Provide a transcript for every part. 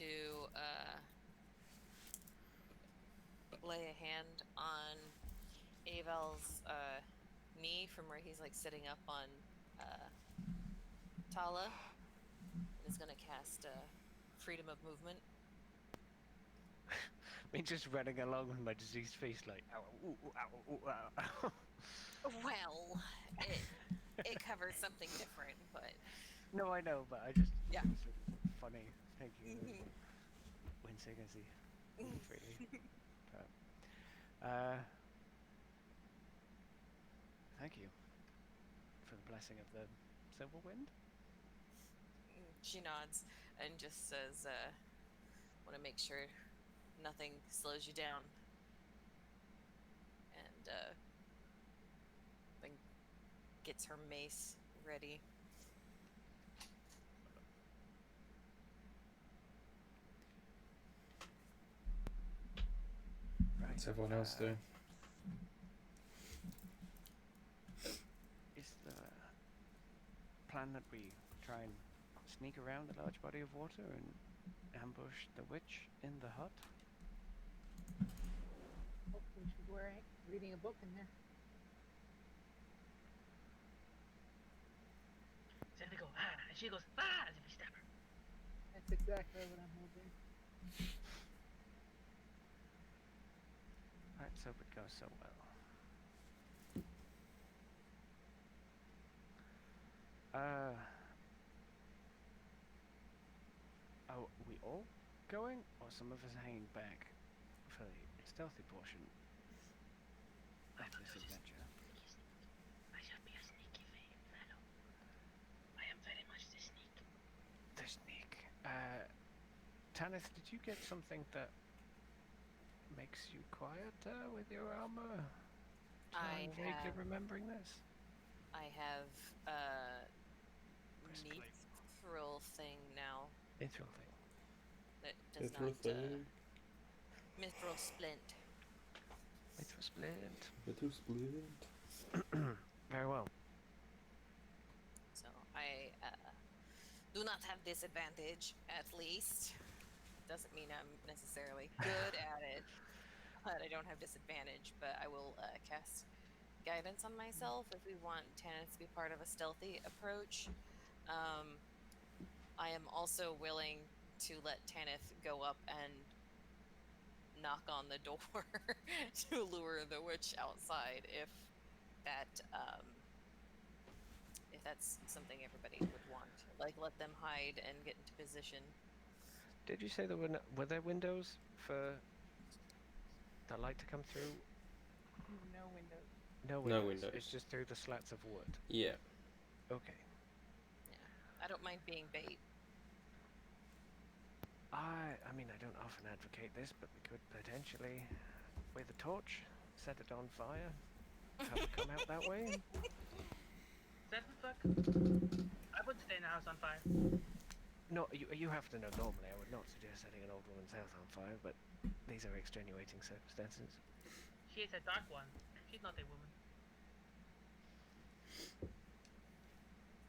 to lay a hand on Avel's knee from where he's like sitting up on Tala, and is going to cast freedom of movement. Me just running along with my diseased face, like, ow, ooh, ooh, ow, ooh, ow, ow. Well, it covers something different, but No, I know, but I just yeah. it's funny thinking wincing as he moves freely. But, thank you for the blessing of the silver wind. She nods and just says, want to make sure nothing slows you down. And then gets her mace ready. Right. What's everyone else doing? Is the plan that we try and sneak around the large body of water and ambush the witch in the hut? Hopefully she's reading a book in there. So they go, ah, and she goes, ah, as if you stab her. That's exactly what I'm hoping. Let's hope it goes so well. Are we all going, or some of us hanging back for the stealthy portion of this adventure? I shall be a sneaky fellow. I am very much the sneak. The sneak. Tanith, did you get something that makes you quieter with your armor? I'm vaguely remembering this. I have mithril thing now. Mithril thing. That does Mithril not. thing. Mithril splint. Mithril splint. Mithril splint. Very well. So I do not have disadvantage, at least. Doesn't mean I'm necessarily good at it, but I don't have disadvantage. But I will cast guidance on myself if we want Tanith to be part of a stealthy approach. I am also willing to let Tanith go up and knock on the door to lure the witch outside if that's something everybody would want. Like, let them hide and get into position. Did you say there were there windows for the light to come through? No windows. No windows. It's just through the slats of wood. Yeah. Okay. Yeah, I don't mind being bait. I mean, I don't often advocate this, but we could potentially, with a torch, set it on fire, have it come out that way. That would fuck. I would stay in the house on fire. No, you have to know normally. I would not suggest setting an old woman's house on fire, but these are extenuating circumstances. She is a dark one. She's not a woman.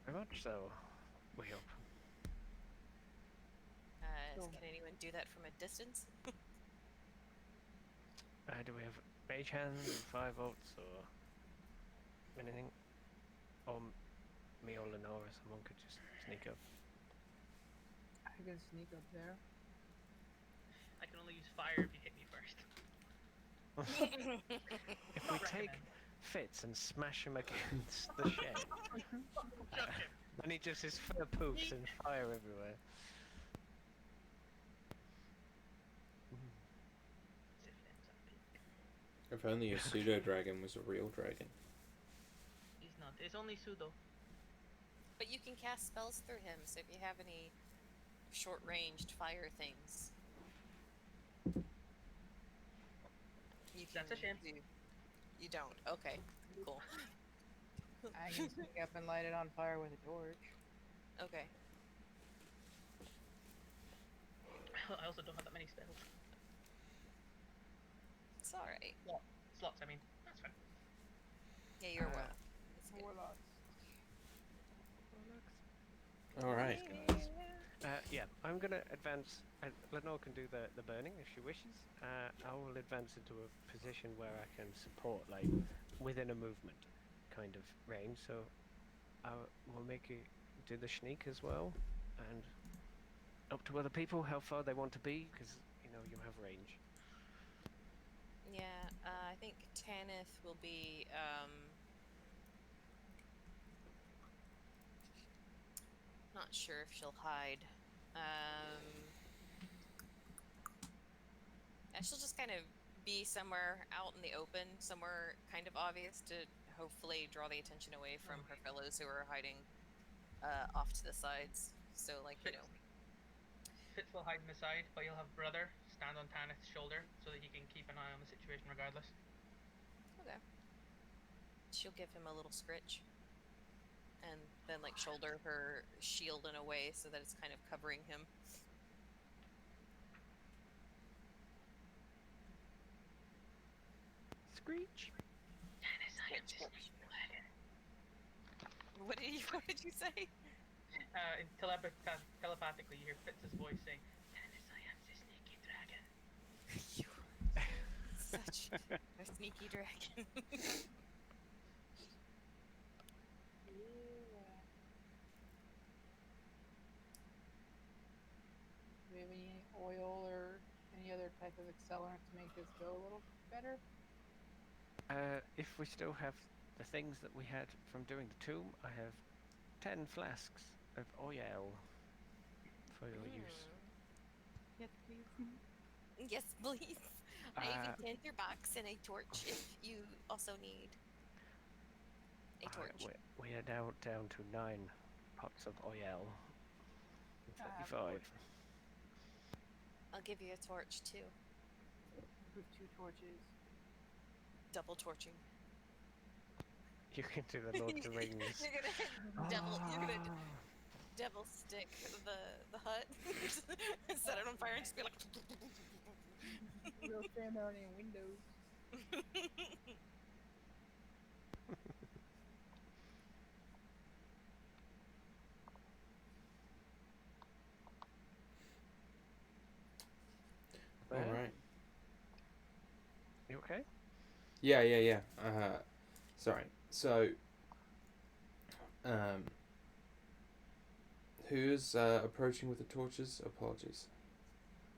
Very much so, we hope. Can anyone do that from a distance? Do we have mage hands, 5 volts, or anything? Or me or Lenora, someone could just sneak up. I can sneak up there. I can only use fire if you hit me first. If we take Fitz and smash him against the shed, then he just his fur poofs and fire everywhere. If only a pseudo dragon was a real dragon. He's not. It's only pseudo. But you can cast spells through him, so if you have any short-ranged fire things, you can. That's a shame. You don't. Okay. Cool. I can sneak up and light it on fire with a torch. Okay. I also don't have that many spells. It's all right. Slots, I mean. That's fine. Yeah, you're well. It's good. Warlocks. Alright. Yeah, I'm gonna advance. Lenore can do the burning if she wishes. I will advance into a position where I can support, like, within a movement kind of range. So I will make you do the sneak as well, and up to other people how far they want to be, because you have range. Yeah, I think Tanith will be not sure if she'll hide. And she'll just kind of be somewhere out in the open, somewhere kind of obvious to hopefully draw the attention away from her fellows who are hiding off to the sides. So, like, Fitz will hide in the side, but he'll have Brother stand on Tanith's shoulder so that he can keep an eye on the situation regardless. Okay. She'll give him a little scritch. And then, like, shoulder her shield in a way so that it's kind of covering him. Screech. Tanith, I am the sneaky dragon. What did you say? Telepathically, you hear Fitz's voice saying, Tanith, I am the sneaky dragon. You such a sneaky dragon. Do we have any oil or any other type of accelerant to make this go a little better? If we still have the things that we had from doing the tomb, I have 10 flasks of oil for your use. Yes, please. Yes, please. I Uh, even sent your box and a torch if you also need a torch. we are now down to 9 pots of oil. 35. I'll give you a torch too. With 2 torches. Double torching. You can do the Lord of the Rings. You're gonna devil stick the hut, set it on fire, and just be like. We'll stand there on any windows. All right. You okay? Yeah. Sorry. So, who's approaching with the torches? Apologies.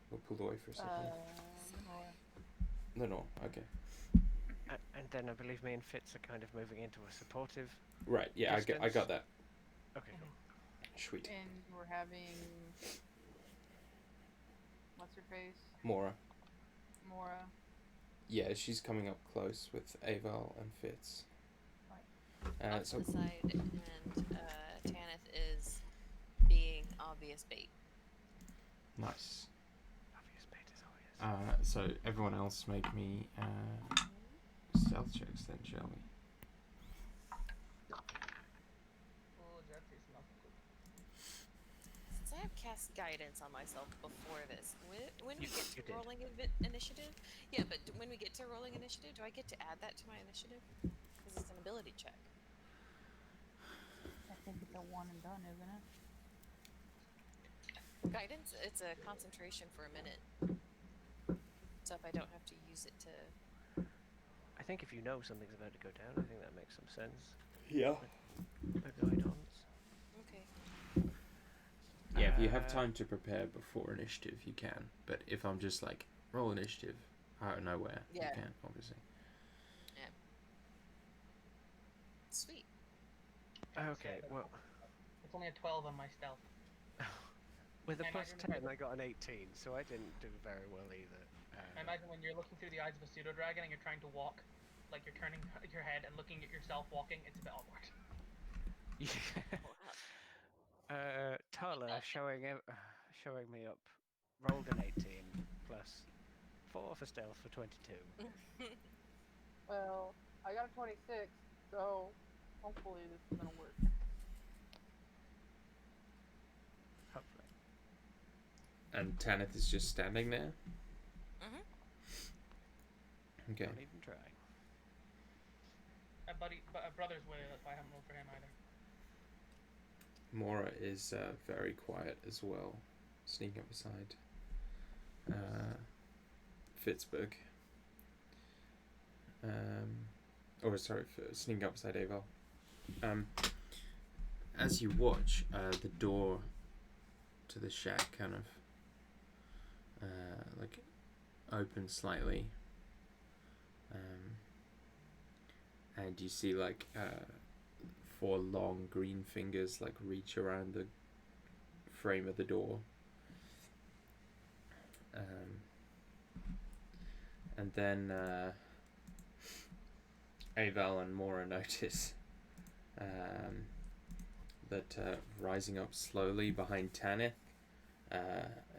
We'll pull away for a second. No. Okay. And then I believe me and Fitz are kind of moving into a supportive. Right. Yeah, I got that. Okay, cool. Sweet. And we're having what's her face? Mora. Mora. Yeah, she's coming up close with Aval and Fitz. Off So to the side, and Tanith is being obvious bait. nice. Obvious bait as always. So everyone else make me stealth checks then, shall we? Oh, that is not good. Since I have cast guidance on myself before this, when we You- get you to did. rolling initiative, yeah, but when we get to rolling initiative, do I get to add that to my initiative? Because it's an ability check. I think it's a one and done, isn't it? Guidance, it's a concentration for a minute. So if I don't have to use it to. I think if you know something's about to go down, I think that makes some sense. Yeah. The guidance. Okay. Yeah, if you have time to prepare before initiative, you can. But if I'm just like, roll initiative out of nowhere, Yeah. you can, obviously. Yeah. Sweet. Okay, well, It's only a 12 on my stealth. with a I plus imagine 10, I got an 18, so I didn't do very well either. I imagine when you're looking through the eyes of a pseudo dragon and you're trying to walk, like you're turning your head and looking at yourself walking, it's a bit awkward. Tala showing me up, rolled an 18 plus 4 for stealth for 22. Well, I got a 26, so hopefully this is gonna work. Hopefully. And Tanith is just standing there? Mhm. Okay. Don't even try. Brother's with it, that's why I haven't rolled for him either. Mora is very quiet as well. sneak up beside Fitzburg. Or sorry, sneak up beside Avel. As you watch, the door to the shack kind of like opens slightly, and you see like 4 long green fingers like reach around the frame of the door, and then Avel and Mora notice that rising up slowly behind Tanith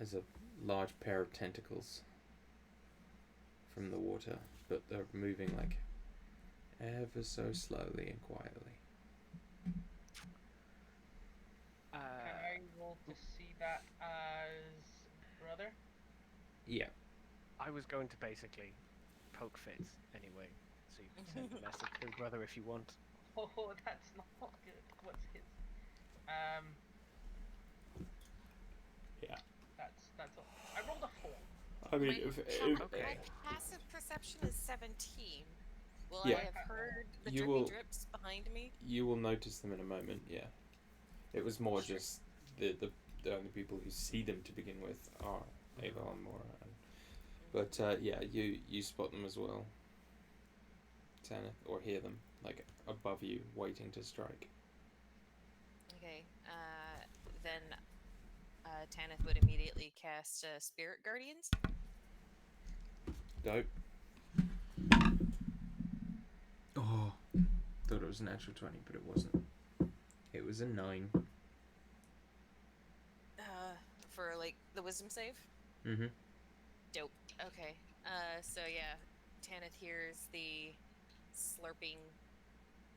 is a large pair of tentacles from the water, but they're moving like ever so slowly and quietly. Can I roll to see that as brother? Yeah. I was going to basically poke Fitz anyway, so you can send a message to his brother if you want. Oh, that's not good. What's his? Yeah. That's all. I rolled a 4. I mean, Okay. My passive perception is 17. Will Yeah. I have heard the You drippy will- drips behind me? you will notice them in a moment. Yeah. It was more Sure. just the only people who see them to begin with are Avel and Mora. But yeah, you spot them as well, Tanith, or hear them like above you, waiting to strike. Okay. Then Tanith would immediately cast Spirit Guardians. Dope. Oh, thought it was an natural 20, but it wasn't. It was a 9. For like the wisdom save. Mm-hmm. Dope. Okay. So yeah, Tanith hears the slurping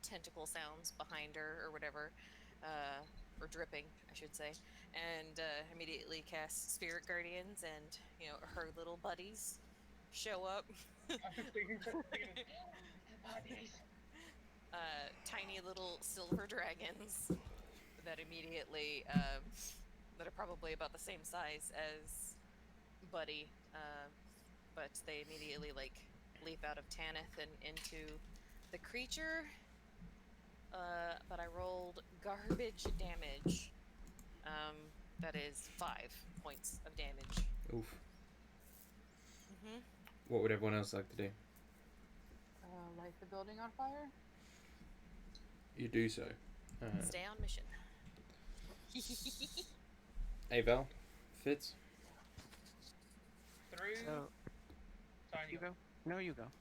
tentacle sounds behind her or whatever, or dripping, I should say, and immediately casts Spirit Guardians, and her little buddies show up. Tiny little silver dragons that immediately that are probably about the same size as Buddy, but they immediately like leap out of Tanith and into the creature. But I rolled garbage damage. That is 5 points of damage. Oof. Mm-hmm. What would everyone else like to do? Light the building on fire? You do so. Stay on mission. Avel, Fitz. Through. So, Sorry, you Nico. go. No, you go.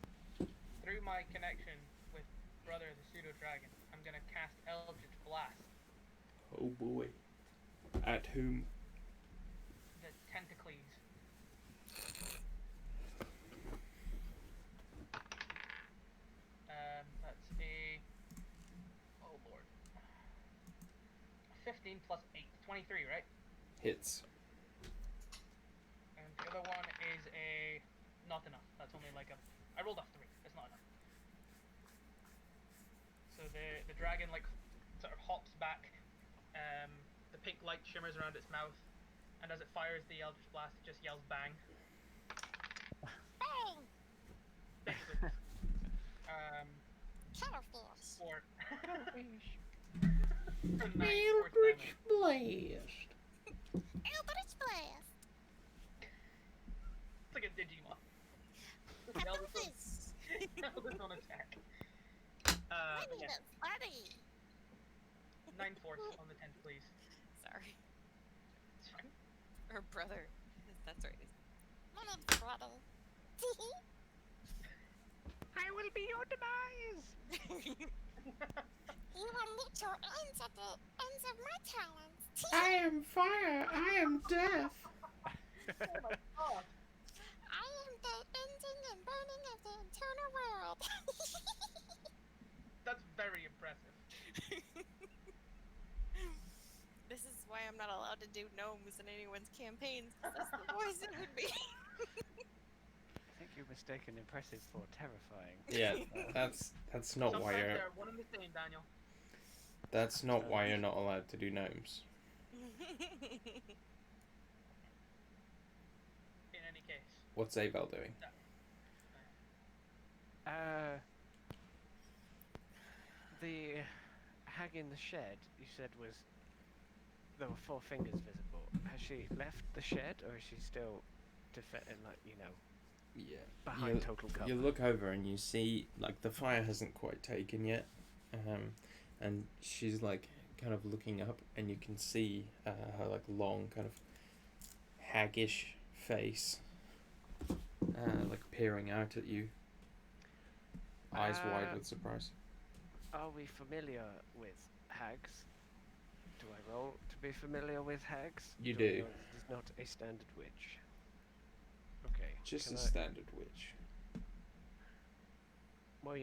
Through my connection with brother the pseudo dragon, I'm gonna cast Eldritch Blast. Oh boy. At whom? The tentacles. That's a. Oh lord. 15 plus 8. 23, right? Hits. And the other one is a. Not enough. That's only like a. I rolled a 3. It's not enough. So the dragon like sort of hops back. The pink light shimmers around its mouth, and as it fires the Eldritch Blast, it just yells bang. Bang! Basically. Killerfish. For Eldritch Blast. Eldritch Blast. It's like a Digimon. Killerfish. Eldritch on attack. My name Yeah, is Buddy. 9 force on the 10, please. Sorry. It's fine. Her brother. That's right. My name's Brother. I will be your demise. You will meet your ends at the ends of my talons. I am fire. I am death. Oh my god. I am the ending and burning of the internal world. That's very impressive. This is why I'm not allowed to do gnomes in anyone's campaigns. That's the voice it would be. I think you're mistaken impressive for terrifying. Yeah, that's not Sometimes why you're. they're one and the same, Daniel. That's not why you're not allowed to do gnomes. What's Abel doing? The hag in the shed, you said there were 4 fingers visible. Has she left the shed, or is she still Yeah. behind total cover? You look over and you see like the fire hasn't quite taken yet, and she's like kind of looking up, and you can see her like long kind of haggish face, like peering out at you, eyes wide with surprise. Are we familiar with hags? Do I roll to be familiar with hags? You I do. know this is not a standard witch. Okay. Just can a I- standard witch. Well,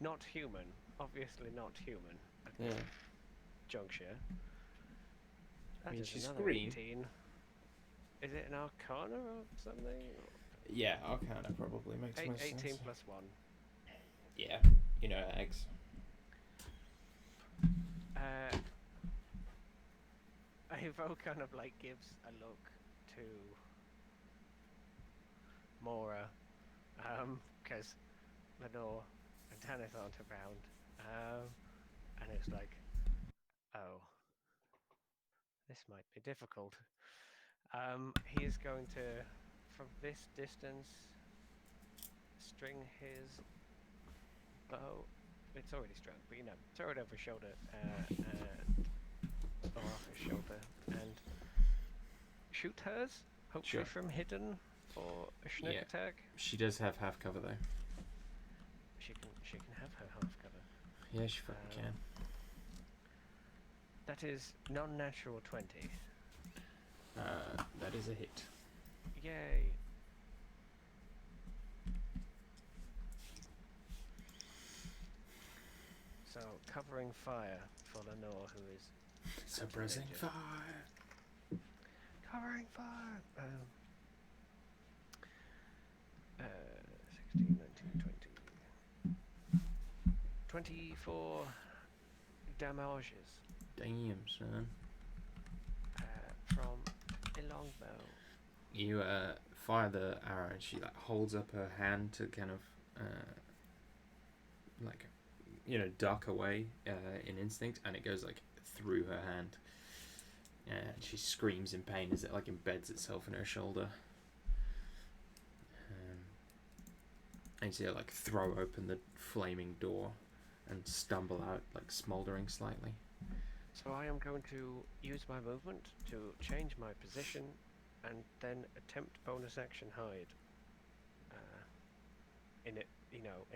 not human. Obviously not human at Yeah. this juncture. That mean, is she's another green. 18. Is it an arcana or something? Yeah, Arcana probably makes most 18 sense. plus 1. Yeah, you know eggs. Ivo kind of like gives a look to Mora, because Lenore and Tanith aren't around, and it's like, oh, this might be difficult. He is going to, from this distance, string his bow. It's already strung, but throw it over his shoulder, or off his shoulder, and shoot hers. Hopefully Sure. from hidden for a sneak Yeah. attack. She does have half cover though. She can have her half cover. Yeah, she fucking can. That is non-natural 20. That is a hit. Yay. So covering fire for Lenore, who is Suppressing danger. fire. Covering fire. 16, 19, 20. 24 damages Damn, son. from a longbow. You fire the arrow, and she like holds up her hand to kind of like duck away in instinct, and it goes like through her hand, and she screams in pain as it like embeds itself in her shoulder. And you see her like throw open the flaming door and stumble out, like smoldering slightly. So I am going to use my movement to change my position and then attempt bonus action hide in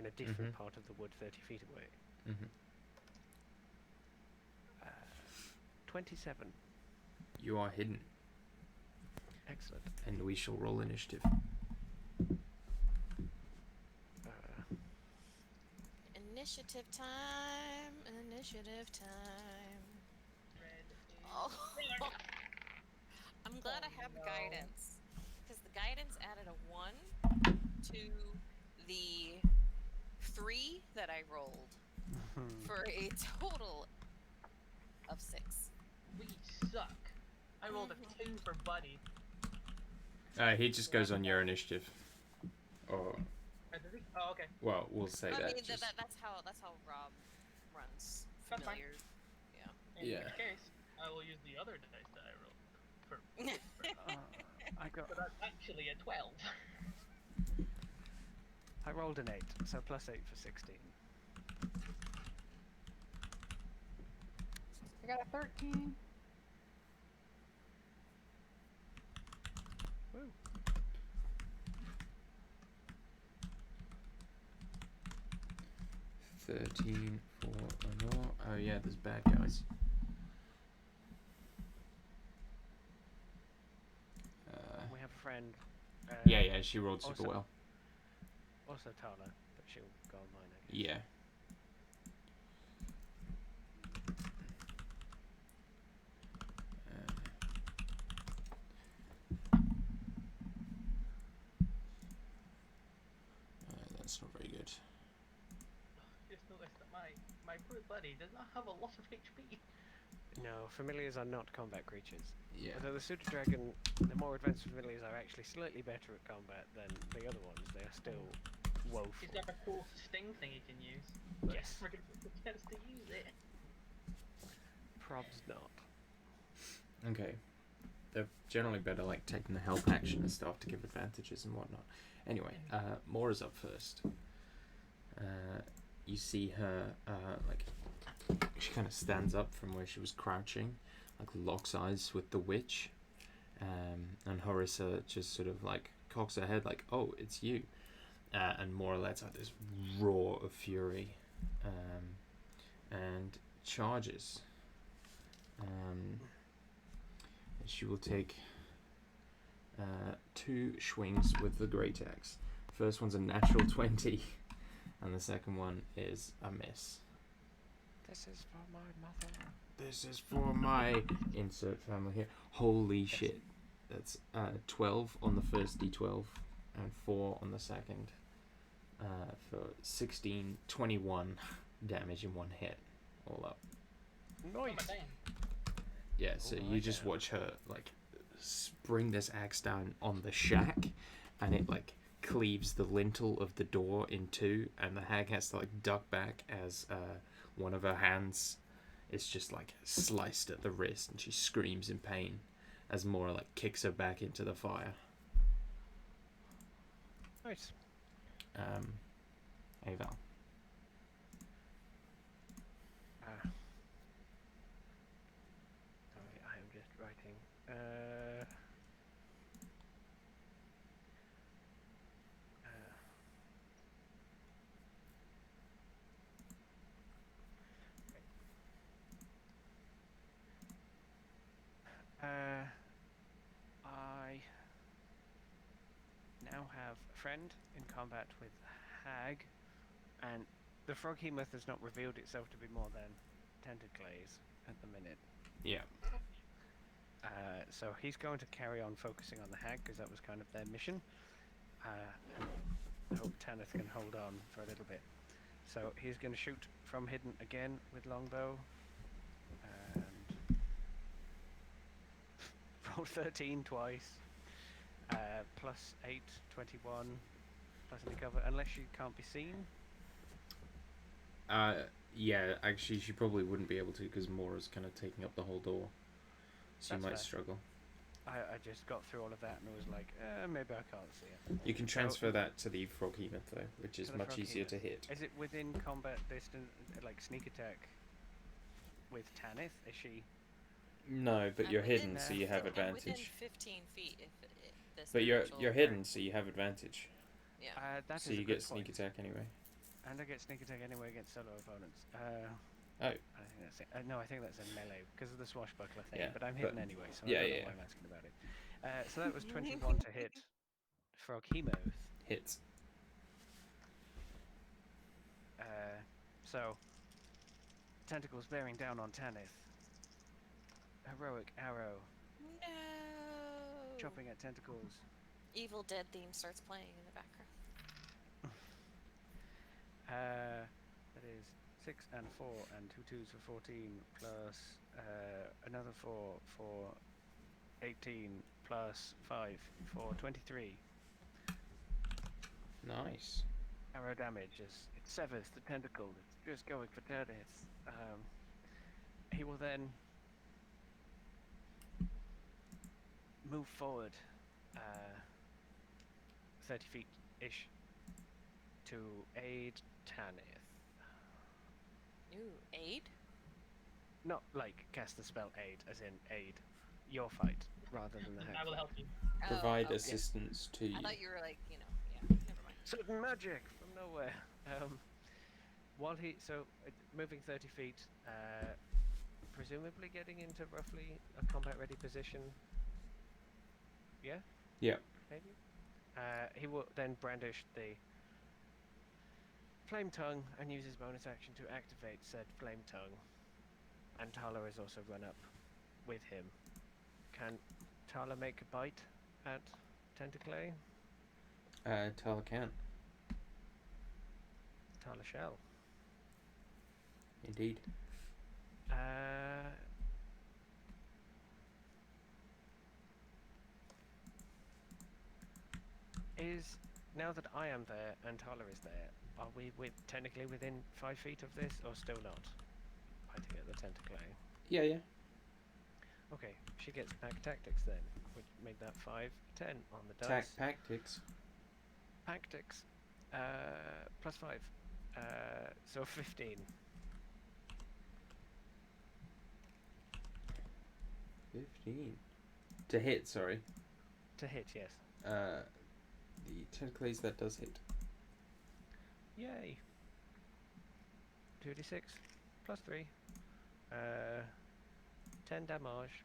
a different part of the wood 30 feet away. Mm-hmm. 27. You are hidden, Excellent. and we shall roll initiative. Initiative time. Initiative time. Red is Oh. red. I'm glad I have no. guidance, because the guidance added a 1 to the 3 that I rolled for a total of 6. We suck. I rolled a 2 for Buddy. He just goes on your initiative. Or, Oh, okay. well, we'll say I that. mean, just, that's how Rob runs. That's fine. Familiar. Yeah. In Yeah. which case, I will use the other dice that I rolled. I got. So that's actually a 12. I rolled an 8, so plus 8 for 16. I got a 13. Woo. $13 for Lenore. Oh yeah, there's bad guys. We have a friend. Yeah, she rolled super also- well. Also Tala, but she'll go on mine, I guess. Yeah. That's not very good. Just noticed that my poor Buddy does not have a lot of HP. No, familiars are not combat creatures. Yeah. Although the pseudo dragon, the more advanced familiars are actually slightly better at combat than the other ones. They are still woeful. Is there a cool sting thing you can use? But Yes. we're gonna get the chance to use it. Probs not. Okay. They're generally better like taking the help action and stuff to give advantages and whatnot. Anyway, Mora's up first. You see her like she kind of stands up from where she was crouching, like locks eyes with the witch, and Horissa just sort of like cocks her head like, "Oh, it's you," and Mora lets out this roar of fury, and charges. And she will take 2 swings with the great axe. First one's a natural 20, and the second one is a miss. This is for my mother. This is for my insert family here. Holy shit. That's 12 on the first d12 and 4 on the second. For 16, 21 damage in one hit. All up. Nice. Yeah, so Oh, you just watch her like bring this axe down on the shack, and it like cleaves the lintel of the door in two, and the hag has to like duck back as one of her hands is just like sliced at the wrist, and she screams in pain as Mora like kicks her back into the fire. Nice. Aval. Sorry, I am just writing. I now have a friend in combat with Hag, and the Froghemoth has not revealed itself to be more than Tentacles at the minute. Yeah. So he's going to carry on focusing on the Hag because that was kind of their mission. And I hope Tanith can hold on for a little bit. So he's going to shoot from hidden again with longbow. And roll 13 twice. Plus 8, 21. Plus any cover, unless you can't be seen. Yeah, actually she probably wouldn't be able to because Mora's kind of taking up the whole door. So you That's might fair. struggle. I just got through all of that and was like, maybe I can't see it. You can transfer that to the Froghemoth though, which is To the much easier to Froghemoth. hit. Is it within combat distance, like sneak attack with Tanith? Is she? No, but I'm you're within hidden, so you have I'm within advantage. 15 feet if this But you're potential hidden, so you have advantage. Yeah. That So is you a get good sneak point. attack anyway. And I get sneak attack anyway against solo opponents. Oh. I think that's it. No, I think that's a melee because of the swashbuckler thing. Yeah, but I'm but- hidden anyway, so yeah, I don't know yeah. why I'm asking about it. So that was 21 to hit Froghemoth. Hits. So tentacles bearing down on Tanith. Heroic arrow No. chopping at tentacles. Evil Dead theme starts playing in the background. That is 6 and 4 and 2 2s for 14 plus another 4 for 18 plus 5 for 23. Nice. Arrow damage as it severs the tentacle. It's just going for Turdith. He will then move forward 30 feet ish to aid Tanith. Ooh, aid? Not like cast the spell aid, as in aid your fight, rather than the I hag. will help you. Provide okay. assistance to you. I thought you were like, yeah, never mind. Sudden magic from nowhere. While he moving 30 feet, presumably getting into roughly a combat ready position. Yeah. Yeah. Maybe. He will then brandish the flame tongue and use his bonus action to activate said flame tongue. And Tala has also run up with him. Can Tala make a bite at Tentaclay? Tala can. Tala shall. Indeed. Is now that I am there and Tala is there, are we technically within 5 feet of this, or still not? Fighting at the tentacle. Yeah. Okay, she gets pack tactics then, which make that 5, 10 on the dice. Tactics. Tactics, plus 5, so 15. 15. To hit, sorry. To hit, yes. The tentacles, that does hit. Yay. 2d6 plus 3. 10 damage.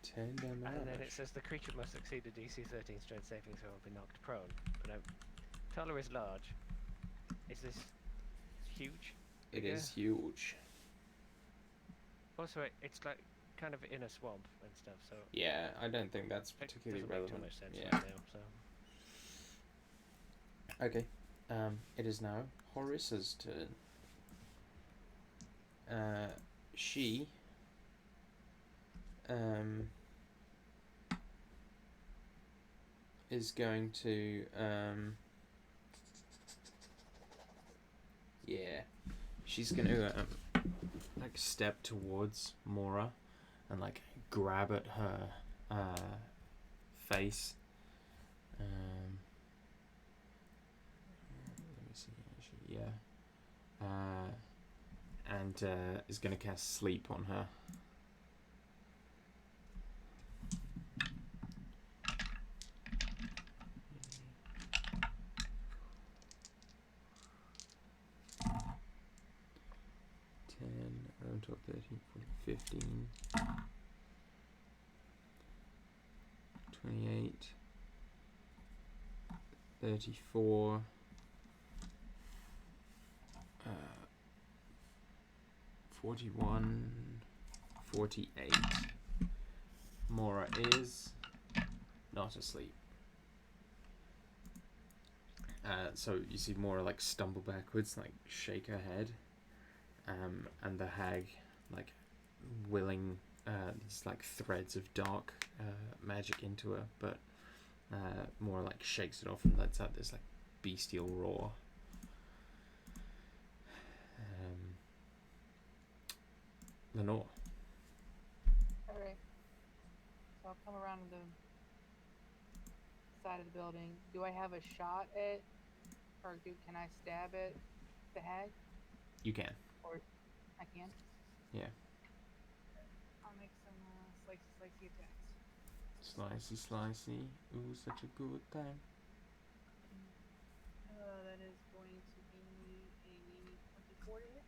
10 damage. And then it says the creature must succeed a DC 13 strength saving throw or be knocked prone. But Tala is large. Is this huge? It Bigger? is huge. Also, it's like kind of in a swamp and stuff, so Yeah, I don't think that's it particularly doesn't make relevant. too much sense Yeah. right now. So Okay. It is now Horissa's turn. She is going to she's gonna like step towards Mora and like grab at her face. Let me see. Actually, and is gonna cast sleep on her. On top 13, 14, 15, 28, 34, 41, 48. Mora is not asleep. So you see Mora like stumble backwards, like shake her head. And the hag, like, willing these like threads of dark magic into her, but more like shakes it off and lets out this like bestial roar. Lenore. Alright. So I'll come around to the side of the building. Do I have a shot at, or can I stab at the hag? You can. Or I can? Yeah. I'll make some slicey attacks. Slicey, slicey. Ooh, such a good time. That is going to be a 24 to hit.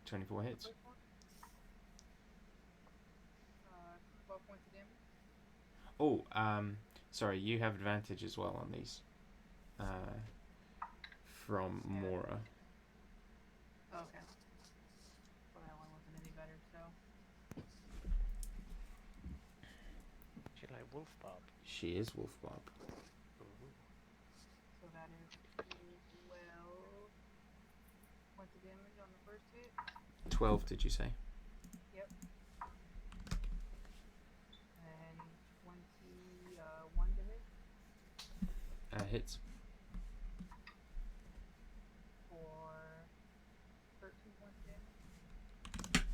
24 hits. 12 points of damage. Oh, sorry, you have advantage as well on these. From Mora. Okay. Well, that one wasn't any better, so. she like wolf bob. She is Wolf Bob. So that is 12 points of damage on the first hit. 12, did you say? Yep. And 21 to hit Hits. for 13 points of damage.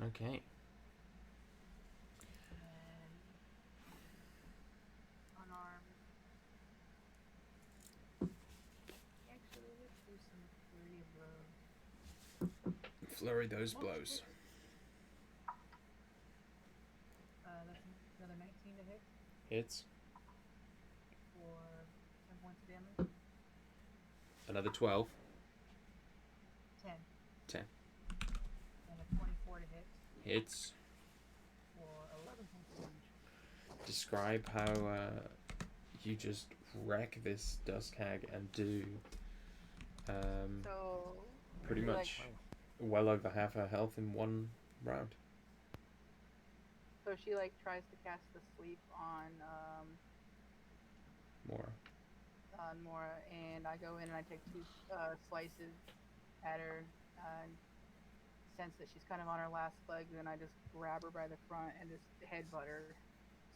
Okay. And unarmed. Actually, let's do some flurry of blows. Flurry those blows. That's another 19 to hit Hits. for 10 points of damage. Another 12. 10. 10. And a 24 to hit Hits. for 11 points of damage. Describe how you just wreck this dusk hag and do So pretty like, much well over half her health in one round. So she like tries to cast the sleep on More. Mora, and I go in and I take 2 slices at her, and sense that she's kind of on her last legs, and I just grab her by the front and just headbutt her,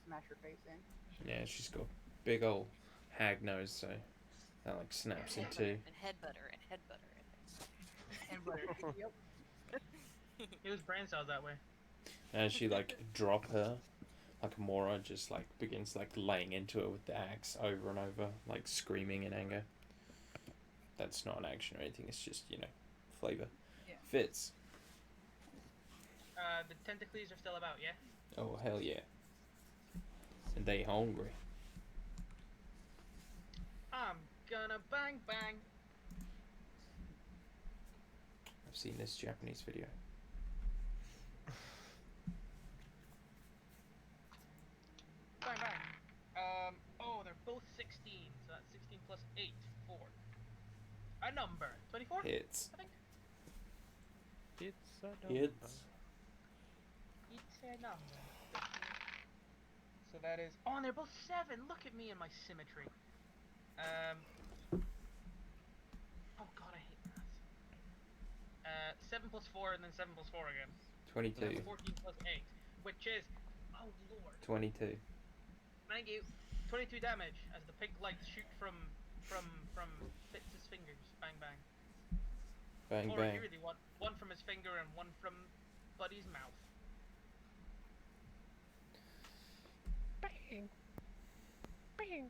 smash her face in. Yeah, she's got big old hag nose, so that like snaps in two. And head butter and head butter. And butter. Yep. It was brain cells that way. As she like drop her, like Mora just like begins like laying into it with the axe over and over, like screaming in anger. That's not an action or anything. It's just flavor. Yeah. Fits. The tentacles are still about, yeah? Oh hell yeah. And they hungry. I'm gonna bang bang. I've seen this Japanese video. Bang bang. Oh, they're both 16, so that's 16 plus 8, 4. A number. 24? Hits. I think. It's a number. Hits. It's a number. So that is. Oh, and they're both 7. Look at me and my symmetry. Oh god, I hate maths. 7 plus 4 and then 7 plus 4 again. 22. So that's 14 plus 8, which is. Oh lord. 22. Thank you. 22 damage as the pink lights shoot from Fitz's fingers. Bang bang. Bang Or bang. you really want one from his finger and one from Buddy's mouth. Bang. Bang.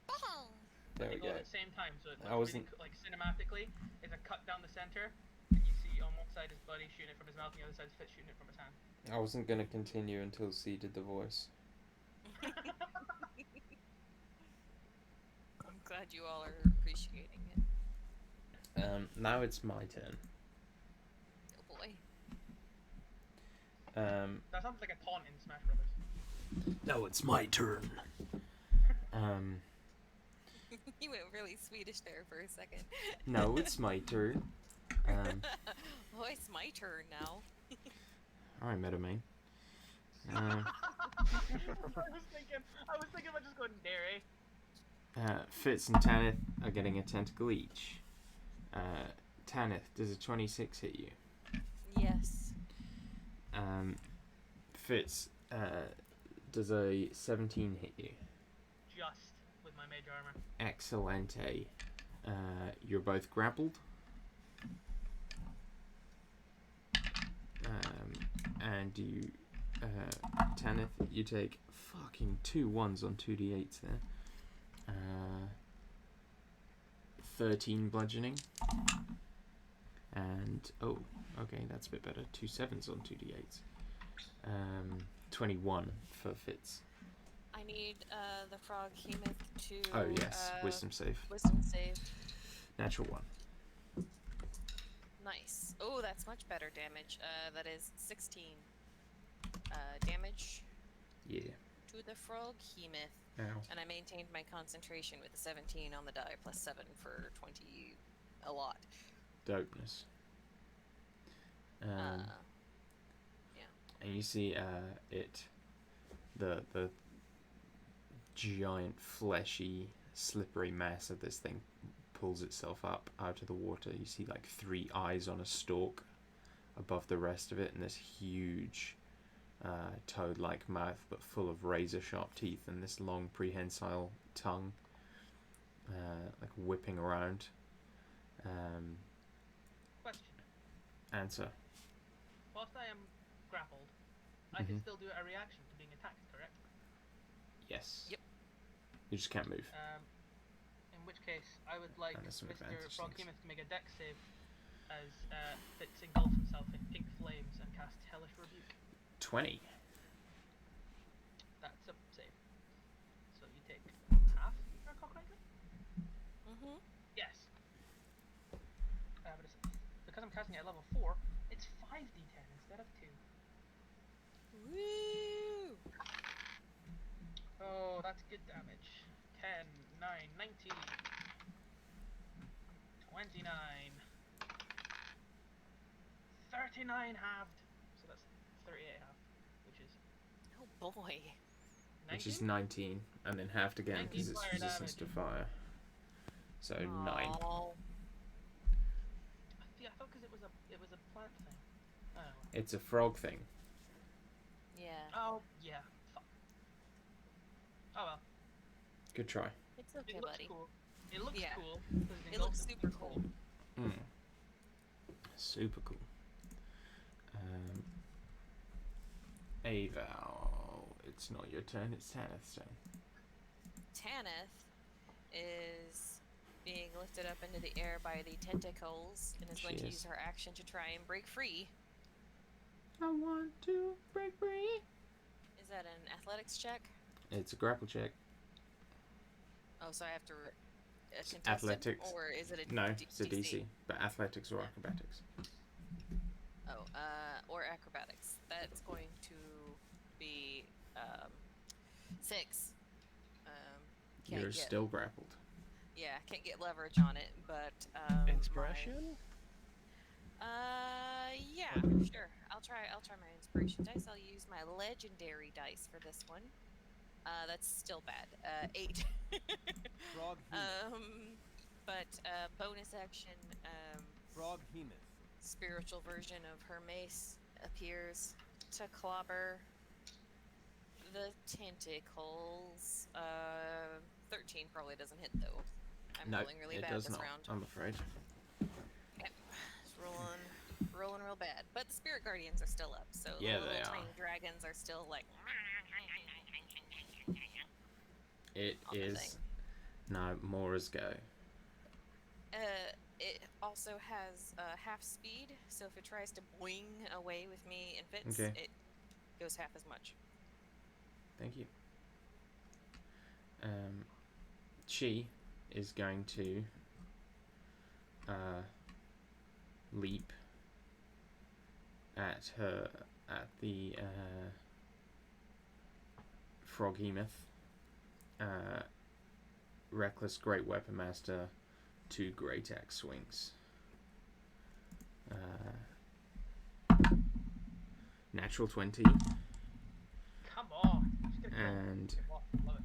Bang! There They we go go. at the same time, so it I looks wasn't- really like cinematically. It's a cut down the center, and you see on one side is Buddy shooting it from his mouth, and the other side is Fitz shooting it from his hand. I wasn't gonna continue until C did the voice. I'm glad you all are appreciating it. Now it's my turn. Oh boy. That sounds like a taunt in Smash Brothers. Now it's my turn. You went really Swedish there for a second. No, it's my turn. Oh, it's my turn now. Alright, Metamain. I was thinking about just going dairy. Fitz and Tanith are getting a tentacle each. Tanith, does a 26 hit you? Yes. Fitz, does a 17 hit you? Just with my mage armor. Excelente. You're both grappled. And you, Tanith, you take fucking 2 1s on 2d8s there. 13 bludgeoning. And, oh, okay, that's a bit better. 2 7s on 2d8s. 21 for Fitz. I need the frog hemoth to. Oh, yes, wisdom save. Wisdom save. Natural 1. Nice. Oh, that's much better damage. That is 16 damage Yeah. to the frog hemoth. Ow. And I maintained my concentration with a 17 on the die plus 7 for 20 a lot. Dopeness. Yeah. And you see the giant fleshy slippery mass of this thing pulls itself up out of the water. You see like 3 eyes on a stalk above the rest of it, and this huge toad-like mouth but full of razor-sharp teeth and this long prehensile tongue like whipping around. Question. Answer. Whilst I am grappled, I can still do a reaction to being attacked, correct? Yes. Yep. You just can't move. In which case, I would like And there's some Mr. advantage Frog things. Hemoth to make a dex save as Fitz engulfs himself in pink flames and casts Hellish Rebuke. 20. That's a save. So you take half, if I recall correctly? Mm-hmm. Yes. But because I'm casting it at level 4, it's 5d10 instead of 2. Woo! Oh, that's good damage. 10, 9, 19, 29, 39 halved. So that's 38 halved, which is Oh boy. 19? Which is 19, and then halved again because 19 it's fire resistance to fire. So 9. Aw. I thought because it was a plant thing. Oh. It's a frog thing. Yeah. Oh yeah. Fuck. Oh well. Good try. It's okay, It looks buddy. cool. It looks Yeah. cool. 'Cause It looks engulfed super cool. Super cool. Aval, it's not your turn, it's Tanith's turn. Tanith is being lifted up into the air by the tentacles and is going to use her action to try and break free. I want to break free. Is that an athletics check? It's a grapple check. Oh, so I have to contest Athletics. it? Or is it a No, D- it's a DC. But athletics or Yeah. acrobatics. Oh, or acrobatics. That's going to be 6. Can't You're get, still grappled. Yeah, can't get leverage on it, but Inspiration? Yeah, sure. I'll try my inspiration dice. I'll use my legendary dice for this one. That's still bad. 8. Frog But bonus action, Frog Hemoth. spiritual version of her mace appears to clobber the tentacles. 13 probably doesn't hit though. I'm No, rolling really it bad does this not. round. I'm afraid. Yep. Just rolling real bad. But the spirit guardians are still up, so Yeah, the they little are. tiny dragons are still like. It on the is thing. now Mora's go. It also has half speed, so if it tries to boing away with me and fits, Okay. it goes half as much. Thank you. She is going to leap at the Froghemoth. Reckless Great Weapon Master, 2 Great Axe swings. Natural 20 Come on. Just gonna kill him. and Love it.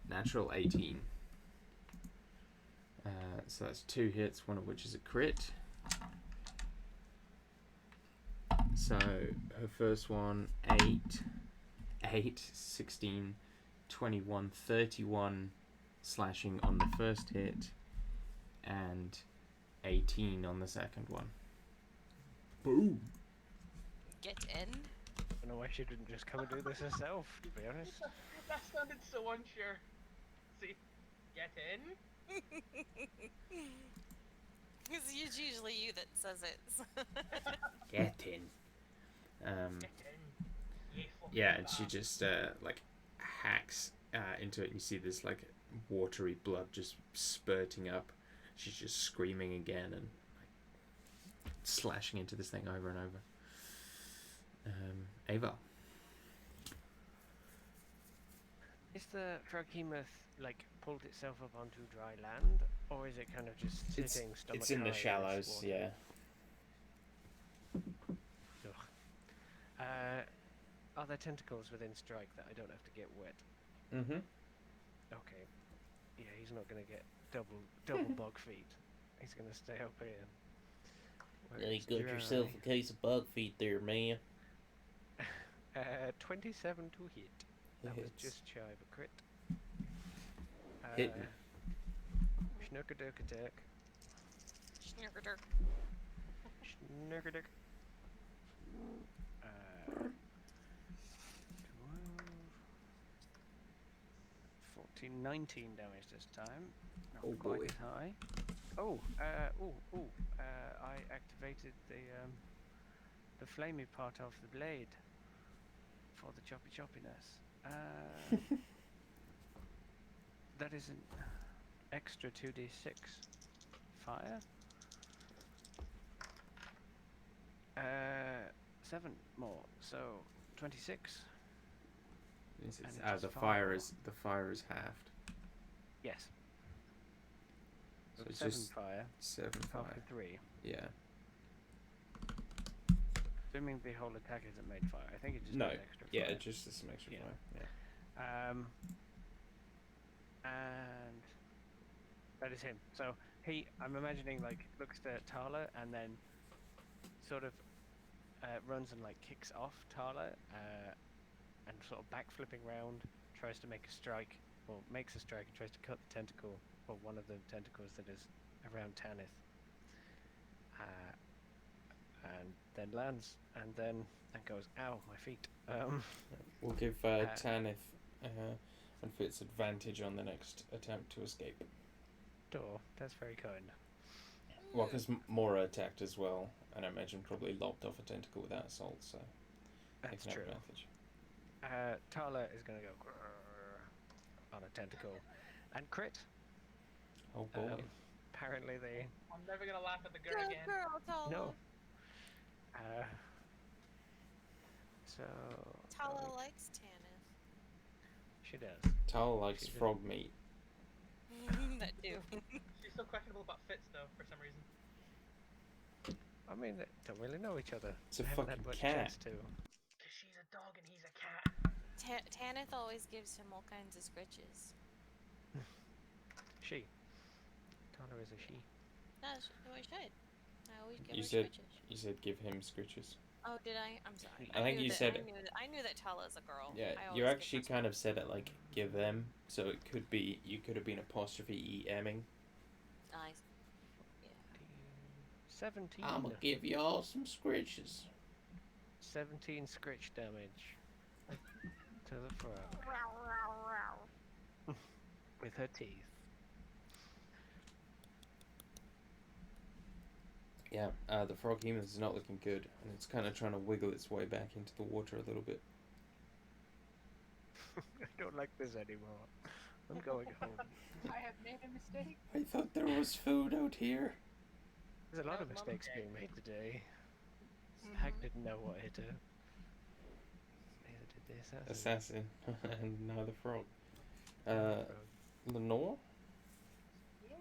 natural 18. So that's 2 hits, one of which is a crit. So her first one, 8, 16, 21, 31 slashing on the first hit, and 18 on the second one. Boom! Get in. I don't know why she didn't just come and do this herself, to be honest. That sounded so unsure. See, get in. It's usually you that says it. Get in. Get in. You fucking Yeah, and she bastard. just like hacks into it, and you see this like watery blood just spurting up. She's just screaming again and like, slashing into this thing over and over. Ava. Is the Froghemoth like pulled itself up onto dry land, or is it kind of just sitting stomach It's in high the this shallows, water? yeah. Are there tentacles within strike that I don't have to get wet? Mm-hmm. Okay. Yeah, he's not gonna get double bug feet. He's gonna stay up here. where Yeah, you it's got yourself dry. a case of bug feet there, man. 27 to hit. That was Hits. just shy of a crit. Hitting. Schnurkadurkadurk. Schnurkadurk. Schnurkadurk. 12, 14, 19 damage this time. Not Oh, quite boy. as high. I activated the flamey part of the blade for the choppy choppiness. That is an extra 2d6 fire. 7 more, so 26. This is, And the just fire fire. is halved. Yes. So So it's 7 just fire 7 fire. after 3. Yeah. Assuming the whole attack isn't made fire. I think it just No. does extra Yeah, fire. it just is some extra Yeah. fire. Yeah. And that is him. So I'm imagining like looks at Tala and then sort of runs and like kicks off Tala and sort of backflipping round tries to make a strike, or makes a strike and tries to cut the tentacle, or one of the tentacles that is around Tanith. And then lands, and then goes, ow, my feet. We'll give Tanith and Fitz advantage on the next attempt to escape. Oh, that's very kind. Well, because Mora attacked as well, and I imagine probably lopped off a tentacle without assault, so they That's can have true. advantage. Tala is going to go grrr on a tentacle and crit. Oh boy. Apparently they... I'm never gonna laugh at the girl Good again. girl, Tala. No. So... Tala likes Tanith. She does. Tal likes She's a- frog meat. That too. She's so questionable about Fitz though, for some reason. I mean, they don't really know each other. It's a They haven't fucking had much cat. chance to. Cause she's a dog and he's a cat. Tanith always gives him all kinds of scritches. She. Tala is a she. No, I should. I always give You her said scritches. you said give him scritches. Oh, did I? I'm sorry. I think knew you that, said- I knew that Tala's a girl. Yeah, I you always actually give her kind of said it like give them, so it could be you could have been apostrophe E-emming. Nice. Yeah. 17. I'ma give you all some scritches. 17 scritch damage to the frog with her teeth. Yeah, the frog hemoth is not looking good, and it's kind of trying to wiggle its way back into the water a little bit. I don't like this anymore. I'm going home. I have made a mistake. I thought there was food out here. There's a lot of Mama's mistakes day. being made today. Mhm. Hag didn't know what hit her. Neither did the assassin. Assassin, and now the frog. Frog. Lenore, Yeah,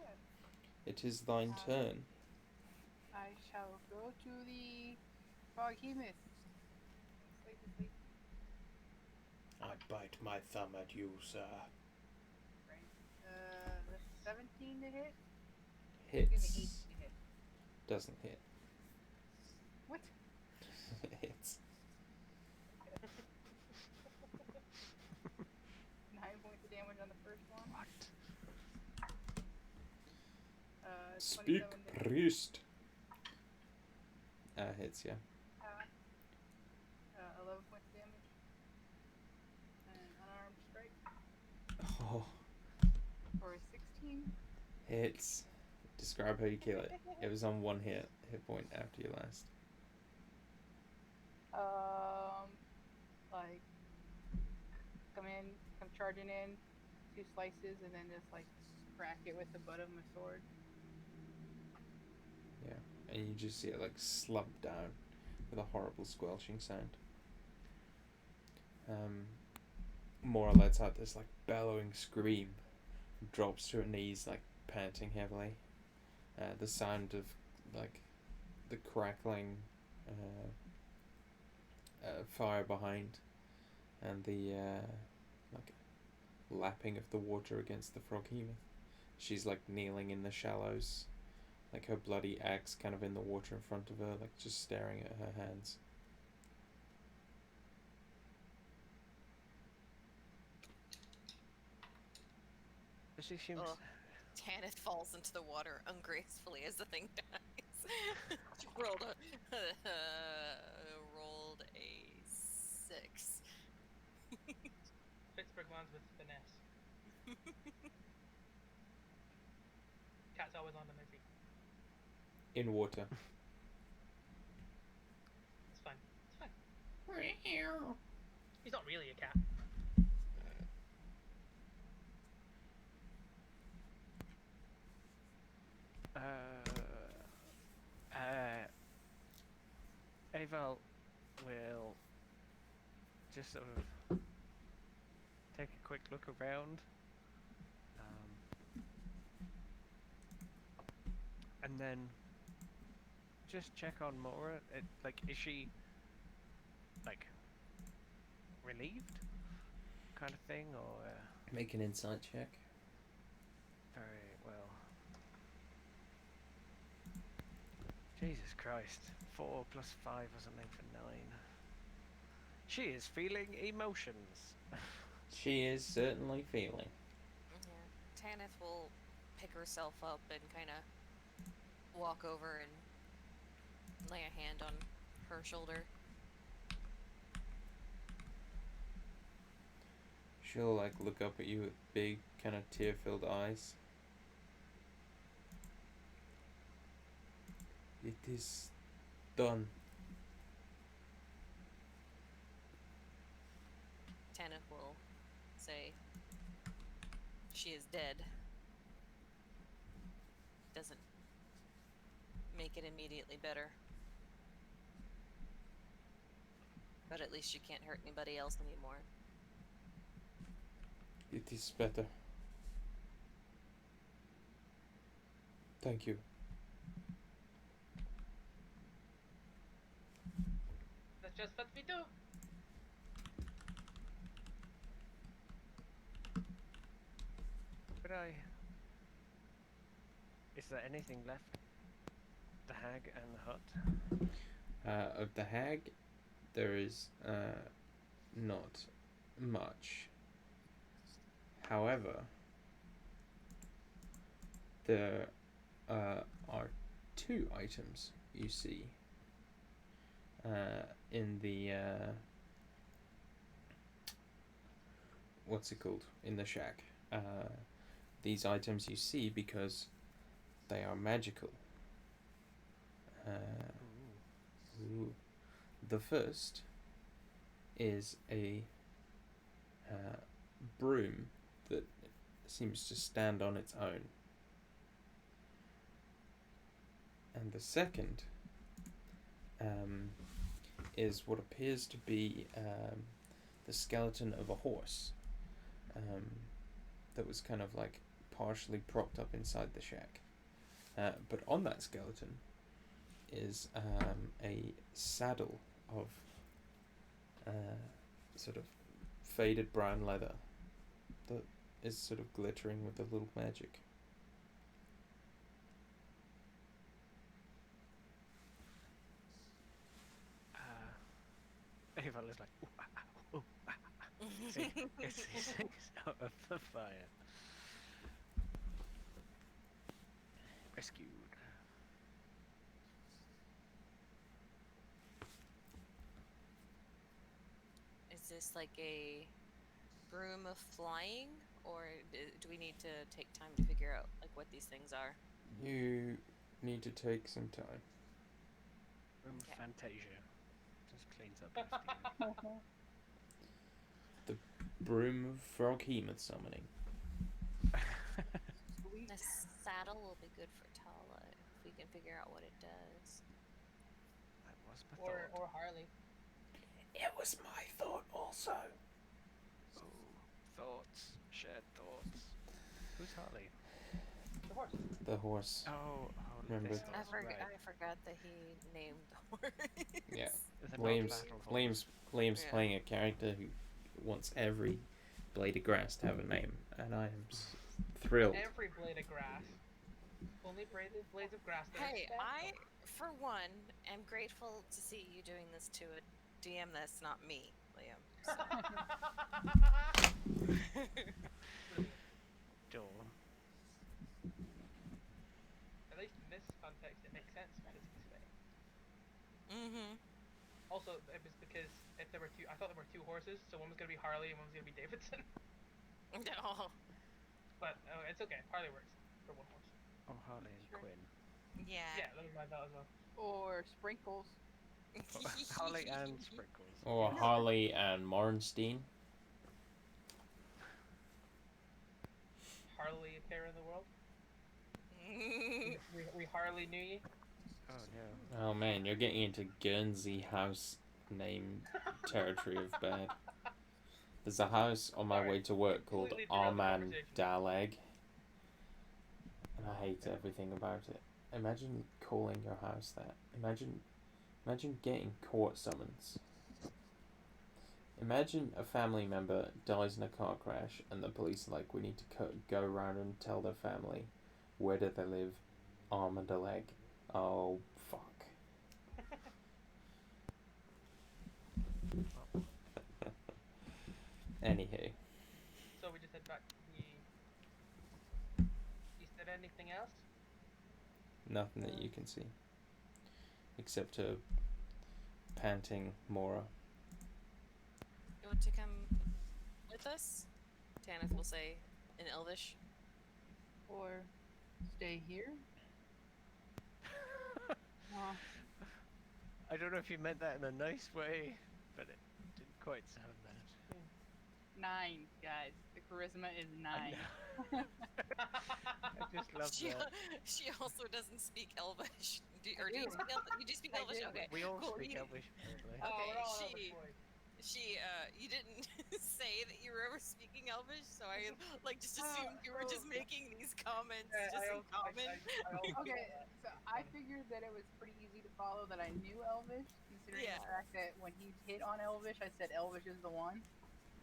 it is thine turn. I shall go to the Froghemoth. Sleep. I bite my thumb at you, sir. Right. The 17 to hit? Give me 18 Hits. to hit. Doesn't hit. What? Hits. 9 points of damage on the first one. What? Speak, 27 to hit. priest. Hits, yeah. 11 points of damage. And unarmed strike Oh, for 16. hits. Describe how you kill it. It was on one hit point after your last. Like, come charging in, 2 slices, and then just like crack it with the butt of my sword. Yeah, and you just see it like slump down with a horrible squelching sound. Mora lets out this like bellowing scream, drops to her knees like panting heavily. The sound of like the crackling fire behind, and the like lapping of the water against the froghemoth. She's like kneeling in the shallows, like her bloody axe kind of in the water in front of her, like just staring at her hands. She seems. Ugh. Tanith falls into the water ungracefully as the thing dies. rolled a 6. Pittsburgh lands with finesse. Cat's always on the Missy. In water. It's fine. It's fine. He's not really a cat. Aval will just sort of take a quick look around, and then just check on Mora. Is she like relieved, kind of thing, or Make an insight check. very well? Jesus Christ. 4 plus 5 or something for 9. She is feeling emotions. She is certainly feeling. Yeah. Tanith will pick herself up and kind of walk over and lay a hand on her shoulder. She'll like look up at you with big, kind of tear-filled eyes. It is done. Tanith will say, "She is dead." Doesn't make it immediately better. But at least she can't hurt anybody else anymore. It is better. Thank you. That's just what we do. Could I? Is there anything left? The hag and the hut? Of the hag, there is not much. However, there are two items you see in the what's it called? In the shack. These items you see because they are magical. Ooh. The first is a broom that seems to stand on its own. And the second is what appears to be the skeleton of a horse that was kind of like partially propped up inside the shack. But on that skeleton is a saddle of sort of faded brown leather that is sort of glittering with a little magic. Aval is like, ooh, ah, ah, ooh, ah, ah. As he sinks out of the fire. Rescued. Is this like a broom of flying, or do we need to take time to figure out like what these things are? You need to take some time. Room of Okay. Fantasia. Just cleans up everything. Broom of Froghemoth summoning. Sweet. The saddle will be good for Tala if we can figure out what it does. That was my thought. Or Harley. It was my thought also. Oh, thoughts. Shared thoughts. Who's Harley? The horse. The horse. Oh, Remember. this I, horse, right. I forgot that he named the horse. Yeah. The Liam's non-battle horse. Liam's Yeah. playing a character who wants every blade of grass to have a name, and I am thrilled. Every blade of grass. Only blades of grass that Hey, are special. I, for one, am grateful to see you doing this to a DM that's not me, Liam. So. Door. At least in this context, it makes sense because it's Faye. Mm-hmm. Also, it was because if there were two, I thought there were two horses, so one was gonna be Harley and one was gonna be Davidson. Oh, But it's okay. Harley works for one horse. Oh, Harley and Sure. Quinn. yeah. Yeah, that was my thought as well. Or sprinkles. Oh, Harley and Sprinkles. Or Harley and Morenstein. Harley appear in the world. We Harley knew ye. Oh no. Oh man, you're getting into Guernsey house name territory of bad. There's a house on my Sorry, way to work called completely derailed the Arman conversation. Daleg. And I hate everything about it. Imagine calling your house that. Imagine getting court summons. Imagine a family member dies in a car crash and the police are like, we need to go around and tell their family, where do they live? Armadillo. Oh, fuck. Anywho. back to the. Is there anything else? Nothing that you can see. Except a panting Mora. You want to come with us? Tanith will say in Elvish. Or stay here? I don't know if you meant that in a nice way, but it didn't quite sound that. 9, guys. The charisma is 9. I just love She, that. she also doesn't speak Elvish. Do I you do. speak Elvish? You do speak I Elvish? do. Okay. We all cool. speak You- Elvish, apparently. Oh, Okay, we're all she- Elvish boys. you didn't say that you were ever speaking Elvish, so I just assumed you were just making these comments just in common. Okay, so I figured that it was pretty easy to follow that I knew Elvish, considering Yeah. the fact that when he hit on Elvish, I said Elvish is the one.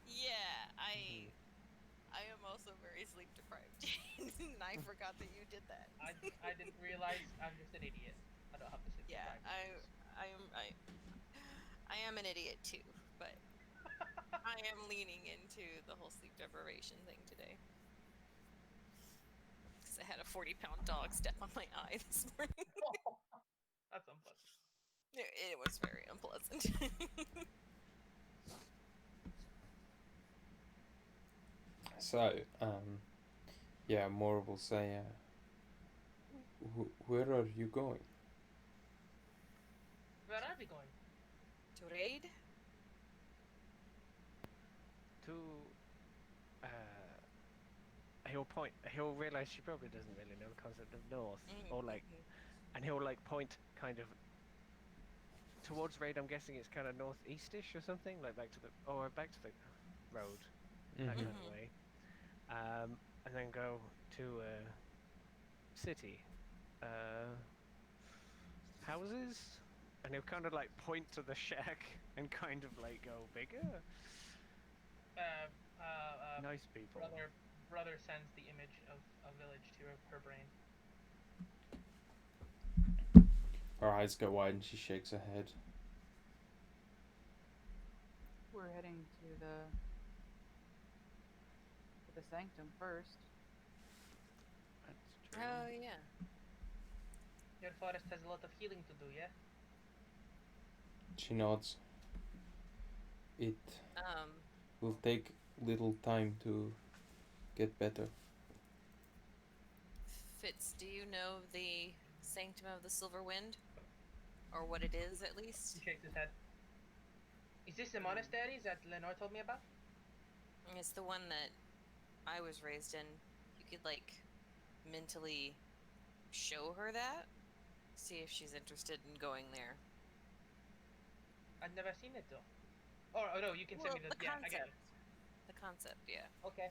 Yeah, I am also very sleep deprived, James, and I forgot that you did that. I didn't realize I'm just an idiot. I don't have to sit. Yeah, I am an idiot too, but I am leaning into the whole sleep deprivation thing today. Because I had a 40-pound dog step on my eye this morning. That's unpleasant. It was very unpleasant. So, yeah, Mora will say, where are you going? Where are we going? To raid? To he'll realize she probably doesn't really know the concept of north, or like, and he'll like point kind of towards raid. I'm guessing it's kind of northeastish or something, like back to the road, that kind of way. And then go to city, houses, and he'll kind of like point to the shack and kind of like go bigger. Nice people. Brother sends the image of a village to her brain. Her eyes go wide and she shakes her head. We're heading to the sanctum first. That's true. Oh, yeah. Your forest has a lot of healing to do, yeah? She nods. It will take little time to get better. Fitz, do you know the Sanctum of the Silver Wind? Or what it is, at least? He shakes his head. Is this the monastery that Lenore told me about? It's the one that I was raised in. You could, like, mentally show her that. See if she's interested in going there. I've never seen it though. Oh no, you can send me the yeah, I get it. The concept, yeah. Okay.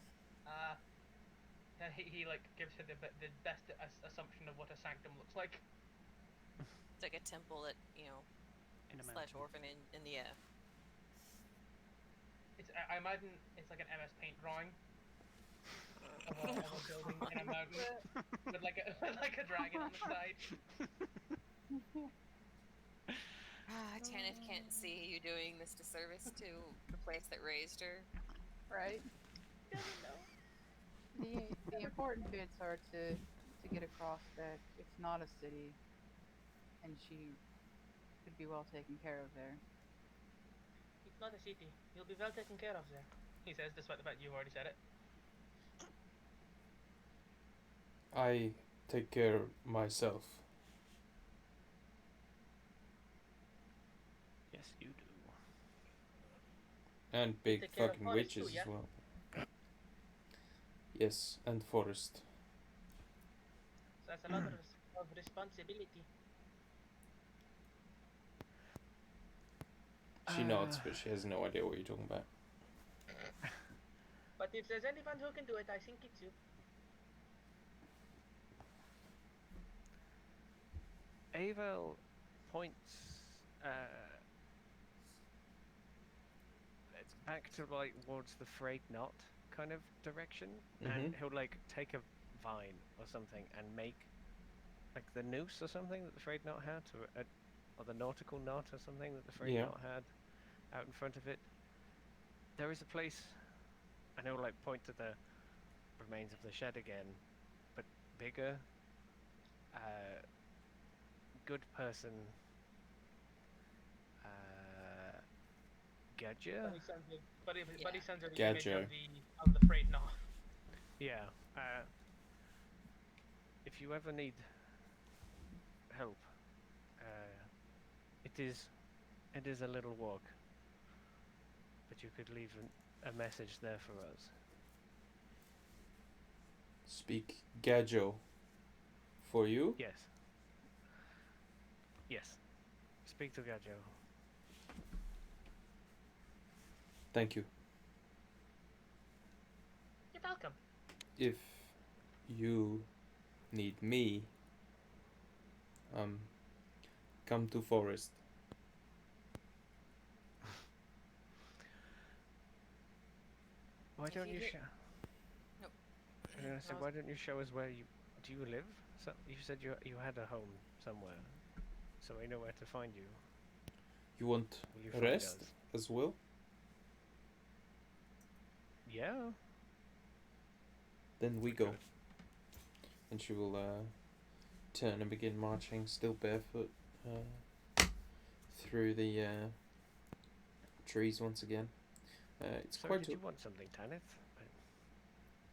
Then he like gives her the best assumption of what a sanctum looks like. It's like a temple that, In a slash mountain. orphanage in the It's I imagine it's like an MS Paint drawing of a building in a mountain with like a dragon on the side. Tanith can't see you doing this disservice to the place that raised her. Right? Doesn't know. The important bits are to get across that it's not a city, and she could be well taken care of there. It's not a city. You'll be well taken care of there. He says, despite the fact you've already said it. I take care of myself. Yes, you do. And big take care of fucking forest too, witches yeah? as well. Yes, and forest. So that's a lot of responsibility. She nods, but she has no idea what you're talking about. But if there's anyone who can do it, I think it's you. Avel points it's back to like towards the frayed knot kind of direction, and he'll like take a vine or something and make like the noose or something that the frayed knot had, or the nautical knot or something that the frayed knot had out in front of it. There is a place, and he'll like point to the remains of the shed again, but bigger. Good person. Gadget. Buddy Yeah. sends her the Gadget. image of the frayed knot. Yeah. If you ever need help, it is a little walk, but you could leave a message there for us. Speak Gajo. For you? Yes. Yes. Speak to Gajo. Thank you. You're welcome. If you need me, come to forest. Why If don't you you get- show? Nope. I was gonna say, No. why don't you show us where do you live? So you said you had a home somewhere, so I know where to find you. You want Will you find rest us? as well? Yeah. Then we go. Good. And she will turn and begin marching, still barefoot, through the trees once again. It's So quite. did you want something, Tanith?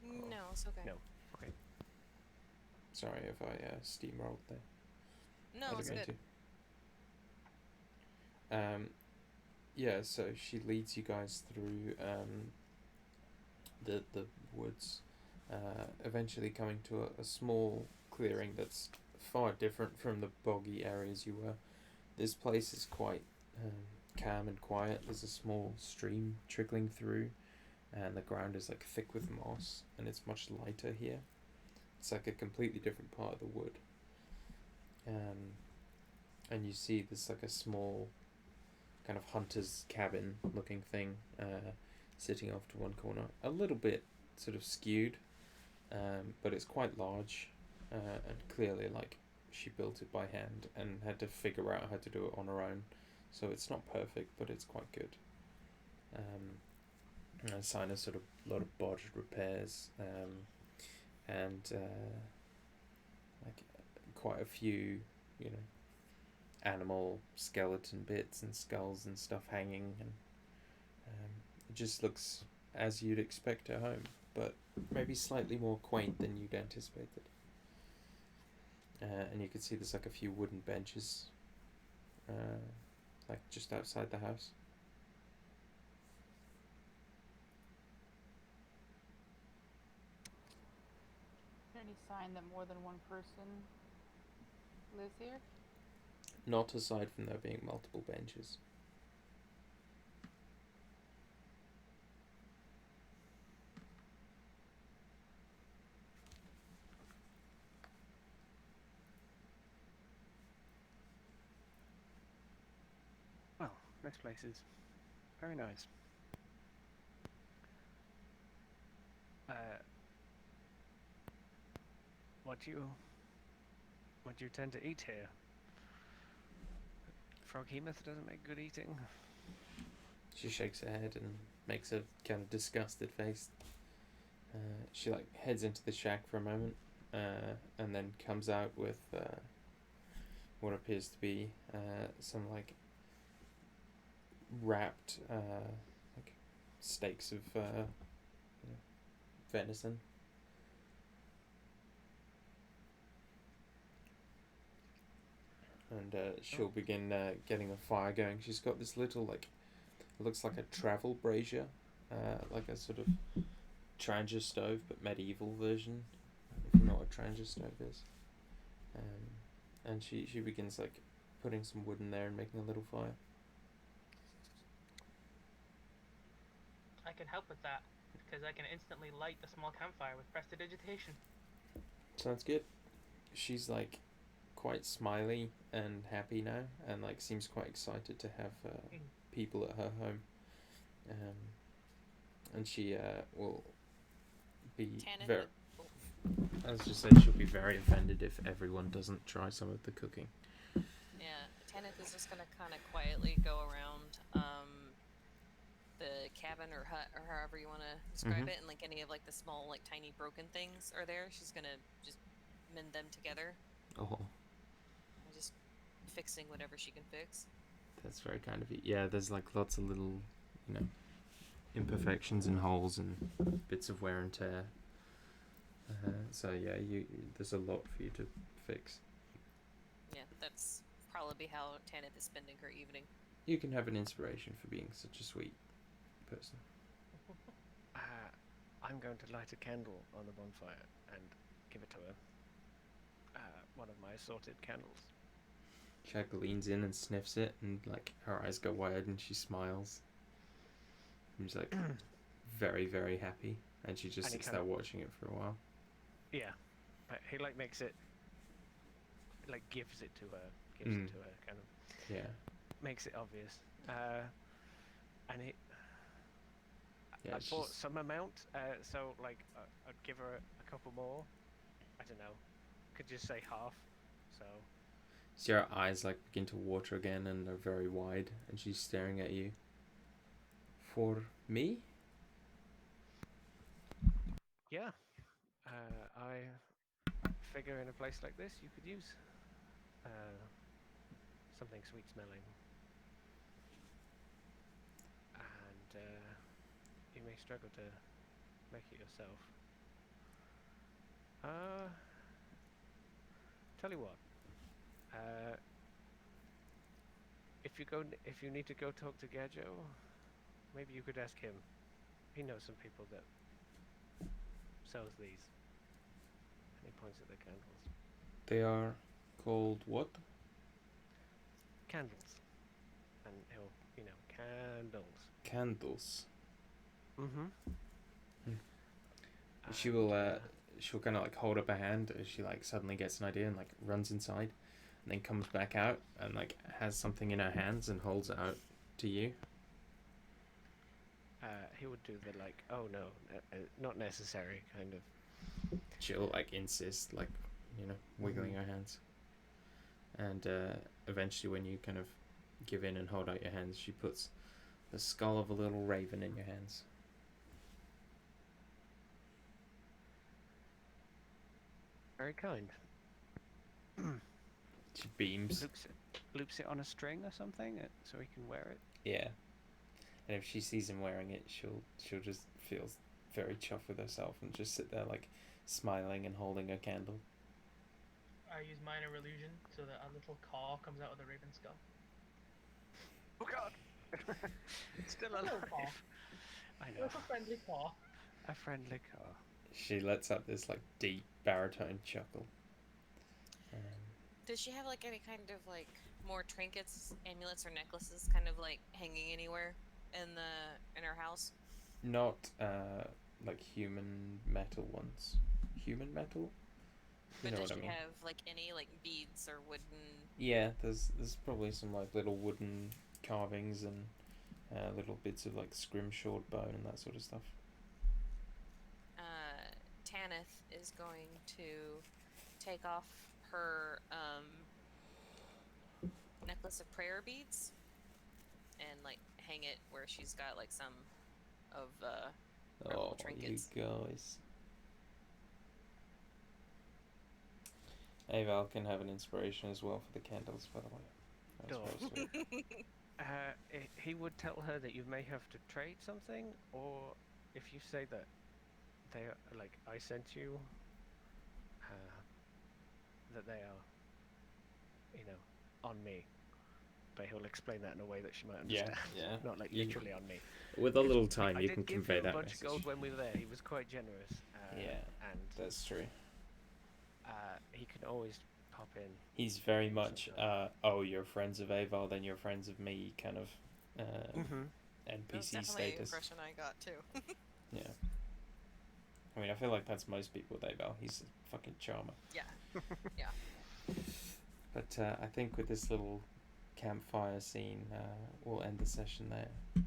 No, it's okay. No. Okay. Sorry if I steamrolled there. No, I it's didn't good. mean to. Yeah, so she leads you guys through the woods, eventually coming to a small clearing that's far different from the boggy areas you were. This place is quite calm and quiet. There's a small stream trickling through, and the ground is like thick with moss, and it's much lighter here. It's like a completely different part of the wood. And you see this like a small kind of hunter's cabin looking thing sitting off to one corner, a little bit sort of skewed, but it's quite large, and clearly like she built it by hand and had to figure out how to do it on her own, so it's not perfect, but it's quite good. And a sign of sort of a lot of bodged repairs, and like quite a few, you know, animal skeleton bits and skulls and stuff hanging, and it just looks as you'd expect at home, but maybe slightly more quaint than you'd anticipated. And you can see there's like a few wooden benches, like just outside the house. Is there any sign that more than one person lives here? Not aside from there being multiple benches. Well, this place is very nice. What do you tend to eat here? Froghemoth doesn't make good eating. She shakes her head and makes a kind of disgusted face. She like heads into the shack for a moment, and then comes out with what appears to be some like wrapped like steaks of venison. And she'll begin getting a fire going. She's got this little like, it looks like a travel brazier, like a sort of Tranger stove, but medieval version, if you know what a Tranger stove is. And she begins like putting some wood in there and making a little fire. I can help with that, because I can instantly light a small campfire with prestidigitation. Sounds good. She's like quite smiley and happy now, and like seems quite excited to have people at her home. And she will be Tanith very. would- oh, As you said, she'll be very offended if everyone doesn't try some of the cooking. yeah, Tanith is just gonna kind of quietly go around the the cabin or hut or however you want to describe Mhm. it, and like any of like the small like tiny broken things are there, she's gonna just mend them together. Oh, Just fixing whatever she can fix. that's very kind of you. Yeah, there's like lots of little, you know, imperfections and holes and bits of wear and tear. So yeah, there's a lot for you to fix. Yeah, that's probably how Tanith is spending her evening. You can have an inspiration for being such a sweet person. I'm going to light a candle on the bonfire and give it to her. One of my assorted candles. Shag leans in and sniffs it, and like her eyes go wide, and she smiles. And she's like very, very happy, and she just And he sits kind there of- watching it for a while. Yeah, but he like makes it, like gives it to her, Mm. kind of Yeah, makes it obvious. And he, yeah. I bought She's some amount, so like I'd give her a couple more. I don't know, could just say half. So see her eyes like begin to water again, and they're very wide, and she's staring at you. For me? yeah, I figure in a place like this you could use something sweet smelling, and you may struggle to make it yourself. Tell you what. If you need to go talk to Gajo, maybe you could ask him. He knows some people that sells these. And he points at the candles. They are called what? Candles. And he'll, candles. Candles. Mm-hmm. She will. She'll kind of like hold up her hand as she like suddenly gets an idea and like runs inside, and then comes back out and like has something in her hands and holds it out to you. He would do the like, oh no, not necessary kind of. She'll like insist, like, wiggling her hands. And eventually, when you kind of give in and hold out your hands, she puts the skull of a little raven in your hands. Very kind. She beams. Loops it on a string or something so he can wear it. Yeah. And if she sees him wearing it, she'll just feel very chuffed with herself and just sit there like smiling and holding her candle. I use minor illusion so that a little caw comes out of the raven skull. Oh god! It's still alive. caw. I know. It's a friendly caw. A friendly car. She lets out this like deep baritone chuckle. Does she have like any kind of like more trinkets, amulets, or necklaces kind of like hanging anywhere in her house? Not like human metal ones. Human metal? You But know does what I she mean? have like any like beads or wooden? Yeah, there's probably some like little wooden carvings and little bits of like scrimshawed bone and that sort of stuff. Tanith is going to take off her necklace of prayer beads and like hang it where she's got like some of her little trinkets. You guys. Aval can have an inspiration as well for the candles, by the way. That's very sweet. He would tell her that you may have to trade something, or if you say that they are, like, I sent you, that they are, on me. But he'll explain that in a way that she might understand. Yeah. Not like You- literally on me. With a little time, I you did can give convey you that a bunch message. of gold when we were there. He was quite generous. Yeah, and that's true. he can always pop in. He's very much, Sometimes. you're friends of Aval, then you're friends of me, kind of That's NPC definitely the status. impression I got too. Yeah. I mean, I feel like that's most people with Aval. He's a fucking charmer. Yeah. Yeah. But I think with this little campfire scene, we'll end the session there.